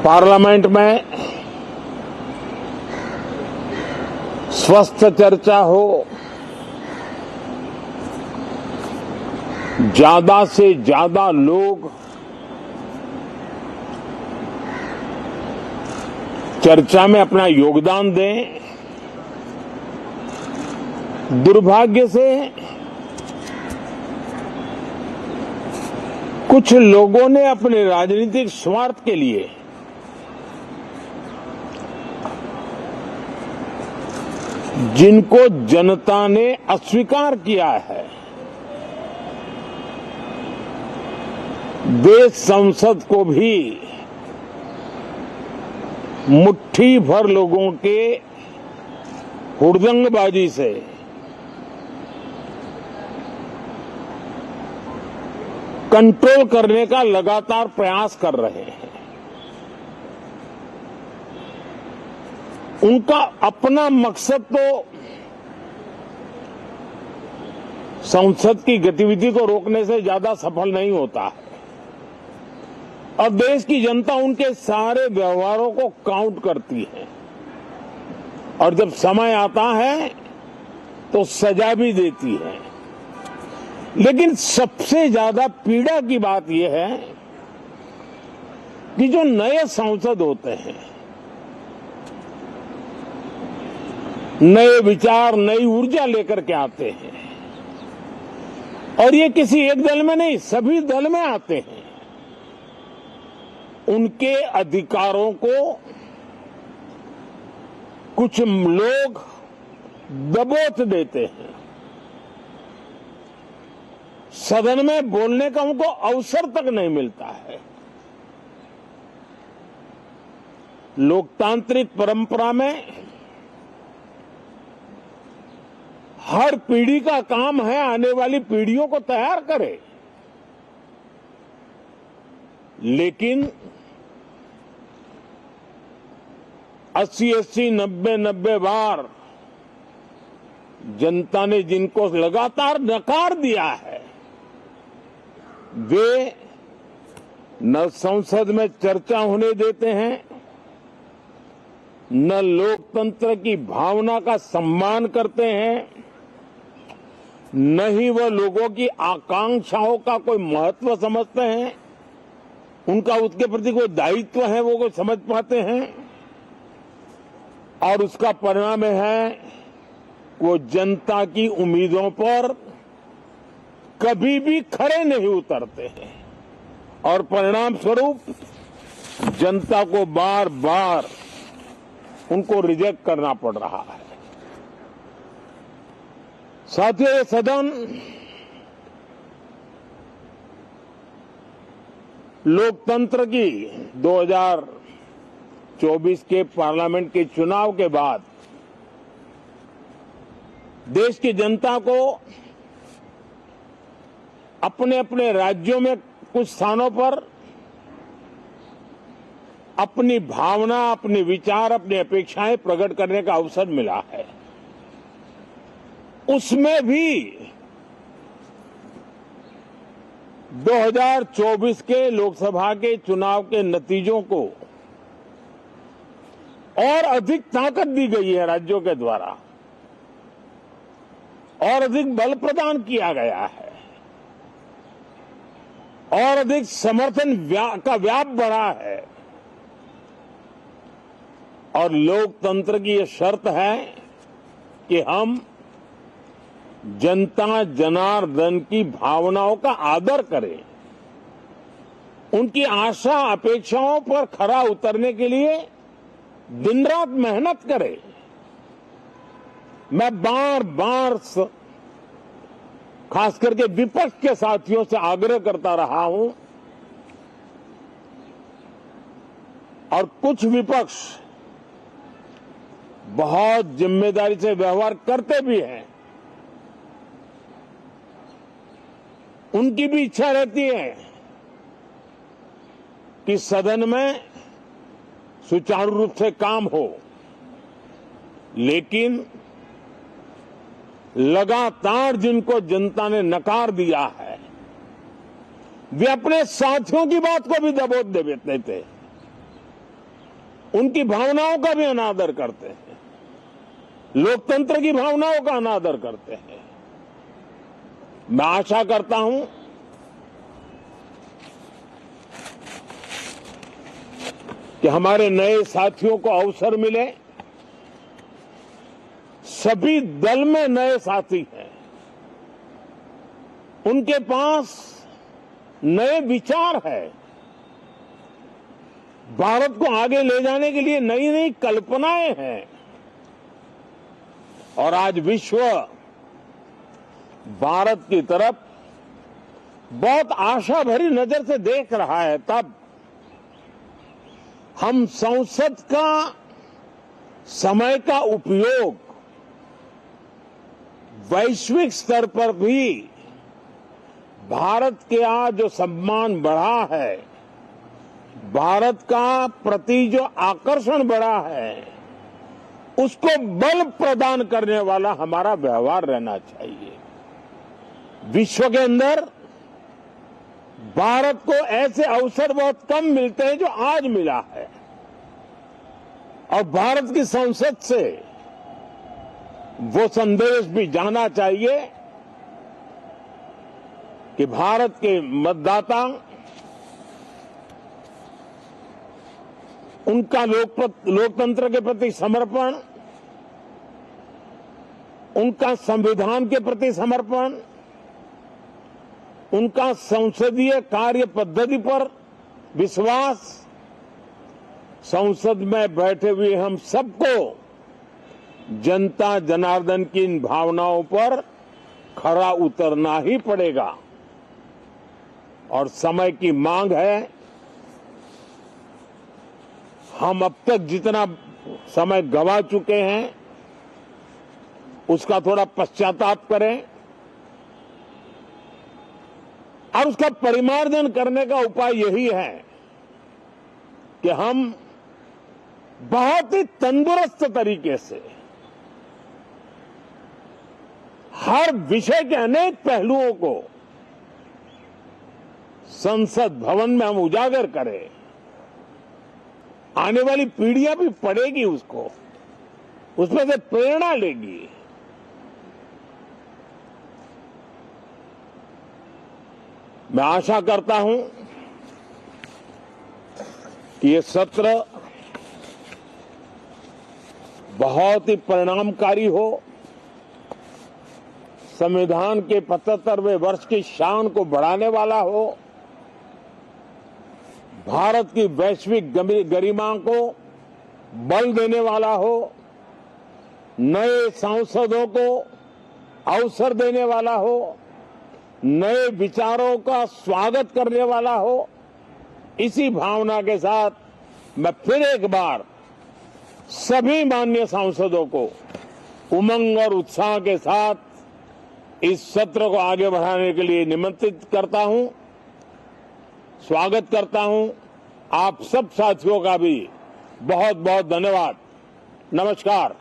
Parliament में स्वस्थ चर्चा हो, ज्यादा से ज्यादा लोग चर्चा में अपना योगदान दें। दुर्भाग्य से कुछ लोगों ने अपने राजनीतिक स्वार्थ के लिए जिनको जनता ने अस्वीकार किया है, वे संसद को भी मुट्ठी भर लोगों के हुड़दंगबाजी से कंट्रोल करने का लगातार प्रयास कर रहे हैं। उनका अपना मकसद तो संसद की गतिविधि को रोकने से ज्यादा सफल नहीं होता है और देश की जनता उनके सारे व्यवहारों को काउंट करती है और जब समय आता है तो सजा भी देती है। लेकिन सबसे ज्यादा पीड़ा की बात यह है कि जो नए सांसद होते हैं, नए विचार, नई ऊर्जा लेकर के आते हैं और ये किसी एक दल में नहीं, सभी दल में आते हैं। उनके अधिकारों को कुछ लोग दबोच देते हैं। सदन में बोलने का उनको अवसर तक नहीं मिलता है। लोकतांत्रिक परंपरा में हर पीढ़ी का काम है आने वाली पीढ़ियों को तैयार करे, लेकिन 80-80, 90-90 बार जनता ने जिनको लगातार नकार दिया है, वे न संसद में चर्चा होने देते हैं, न लोकतंत्र की भावना का सम्मान करते हैं, न ही वह लोगों की आकांक्षाओं का कोई महत्व समझते हैं, उनका उसके प्रति कोई दायित्व है वो कोई समझ पाते हैं। और उसका परिणाम है वो जनता की उम्मीदों पर कभी भी खरे नहीं उतरते हैं और परिणाम स्वरूप जनता को बार बार उनको रिजेक्ट करना पड़ रहा है। साथियों, ये सदन लोकतंत्र की 2024 के पार्लियामेंट के चुनाव के बाद देश की जनता को अपने अपने राज्यों में कुछ स्थानों पर अपनी भावना, अपने विचार, अपनी अपेक्षाएं प्रकट करने का अवसर मिला है। उसमें भी 2024 के लोकसभा के चुनाव के नतीजों को और अधिक ताकत दी गई है राज्यों के द्वारा और अधिक बल प्रदान किया गया है और अधिक समर्थन का व्याप बढ़ा है और लोकतंत्र की यह शर्त है कि हम जनता जनार्दन की भावनाओं का आदर करें, उनकी आशा अपेक्षाओं पर खरा उतरने के लिए दिन रात मेहनत करें। मैं बार बार खास करके विपक्ष के साथियों से आग्रह करता रहा हूं और कुछ विपक्ष बहुत जिम्मेदारी से व्यवहार करते भी हैं। उनकी भी इच्छा रहती है कि सदन में सुचारू रूप से काम हो, लेकिन लगातार जिनको जनता ने नकार दिया है, वे अपने साथियों की बात को भी दबोच देते उनकी भावनाओं का भी अनादर करते हैं, लोकतंत्र की भावनाओं का अनादर करते हैं। मैं आशा करता हूं कि हमारे नए साथियों को अवसर मिले। सभी दल में नए साथी हैं, उनके पास नए विचार है, भारत को आगे ले जाने के लिए नई नई कल्पनाएं हैं। और आज विश्व भारत की तरफ बहुत आशा भरी नजर से देख रहा है। तब हम संसद का समय का उपयोग वैश्विक स्तर पर भी भारत के आज जो सम्मान बढ़ा है, भारत का प्रति जो आकर्षण बढ़ा है, उसको बल प्रदान करने वाला हमारा व्यवहार रहना चाहिए। विश्व के अंदर भारत को ऐसे अवसर बहुत कम मिलते हैं जो आज मिला है, और भारत की संसद से वो संदेश भी जाना चाहिए कि भारत के मतदाता, उनका लोकतंत्र के प्रति समर्पण, उनका संविधान के प्रति समर्पण, उनका संसदीय कार्य पद्धति पर विश्वास, संसद में बैठे हुए हम सबको जनता जनार्दन की इन भावनाओं पर खरा उतरना ही पड़ेगा। और समय की मांग है, हम अब तक जितना समय गंवा चुके हैं उसका थोड़ा पश्चाताप करें, और उसका परिमार्जन करने का उपाय यही है कि हम बहुत ही तंदुरुस्त तरीके से हर विषय के अनेक पहलुओं को संसद भवन में हम उजागर करें। आने वाली पीढ़ियां भी पढ़ेगी उसको, उसमें से प्रेरणा लेगी। मैं आशा करता हूं कि ये सत्र बहुत ही परिणामकारी हो, संविधान के 75वें वर्ष की शान को बढ़ाने वाला हो, भारत की वैश्विक गरिमा को बल देने वाला हो, नए सांसदों को अवसर देने वाला हो, नए विचारों का स्वागत करने वाला हो। इसी भावना के साथ मैं फिर एक बार सभी माननीय सांसदों को उमंग और उत्साह के साथ इस सत्र को आगे बढ़ाने के लिए निमंत्रित करता हूं, स्वागत करता हूं। आप सब साथियों का भी बहुत बहुत धन्यवाद। नमस्कार।